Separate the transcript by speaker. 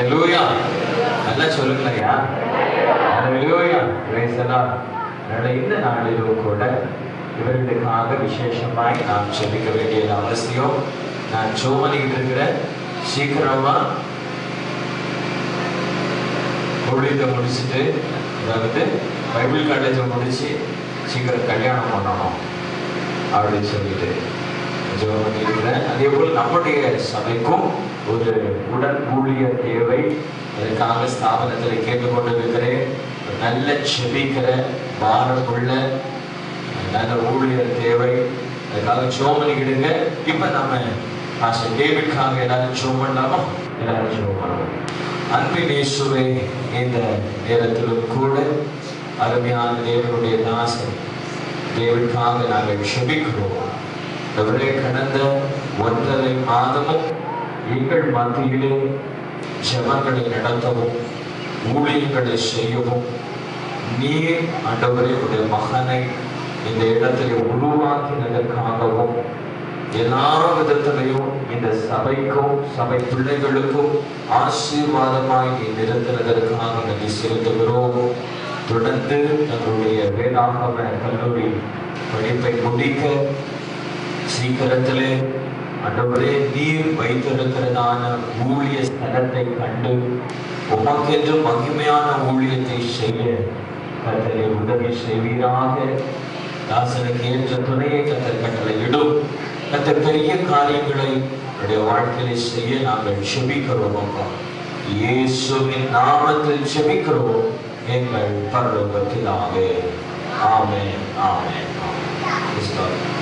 Speaker 1: ஹalleluya. நல்லா சொல்லுங்களையா. ஹalleluya. praise the Lord. இந்த நாளிலும் கூட இவர்களுக்காக விசேஷமாய் நாம் ஜெபிக்க வேண்டிய அவசியம். நான் ஜெபம் இருக்கிறேன். சீக்கிரமா ஊழியத்தை முடிச்சுட்டு, அதாவது பைபிள் காலேஜை முடிச்சு சீக்கிரம் கல்யாணம் பண்ணணும் அப்படின்னு சொல்லிட்டு ஜெபம் பண்ணியிருக்கிறேன். அதே போல் நம்முடைய சபைக்கும் ஒரு உடன் ஊழியர் தேவை. அதற்காக ஸ்தாபனத்தில் கேட்டுக்கொண்டிருக்கிறேன். நல்ல செபிக்கிற பாரமுள்ள நல்ல ஊழியர் தேவை. அதுக்காக ஜெபம் பண்ணிக்கிடுங்க. இப்போ நம்ம பாஸ்டர் டேவிட்காக எல்லாரும் ஜெபம் பண்ணலாமா? எல்லாரும் ஜெபம் பண்ணுவோம். அன்பின் இயேசுவே, இந்த நேரத்திலும் கூட அருமையான தேவனுடைய தாசன் தேவனுக்காக நாங்கள் ஜெபிக்கிறோம். அவரே கடந்த 1.5 மாதமும் எங்கள் மத்தியிலே ஜெபங்களை நடத்தவும் ஊழியர்களை செய்யவும் நீர் ஆண்டவரே உடைய மகனை இந்த இடத்திலே உருவாக்கினதற்காகவும் எல்லா விதத்திலையும் இந்த சபைக்கும் சபை பிள்ளைகளுக்கும் ஆசீர்வாதமாய் நீ நிறுத்தினதற்காக நன்றி செலுத்துகிறோம். தொடர்ந்து நம்முடைய வேதாகம கல்லூரி படிப்பை முடிக்க சீக்கிரத்திலே ஆண்டவரே நீர் வைத்திருக்கிறதான ஊழிய ஸ்தலத்தை கண்டு உமக்கென்று மகிமையான ஊழியத்தை செய்ய கர்த்தரை உதவி செய்வீராக. தாசனுக்கு ஏற்ற துணையை கர்த்தர் கட்டளையிடும். கர்த்தர் பெரிய காரியங்களை நம்முடைய வாழ்க்கையில செய்ய நாங்கள் ஜெபிக்கிறோம். அப்பா இயேசுவின் நாமத்தில் ஜெபிக்கிறோம் எங்கள் பரலோக பிதாவே. ஆமென், ஆமென், ஆமென்.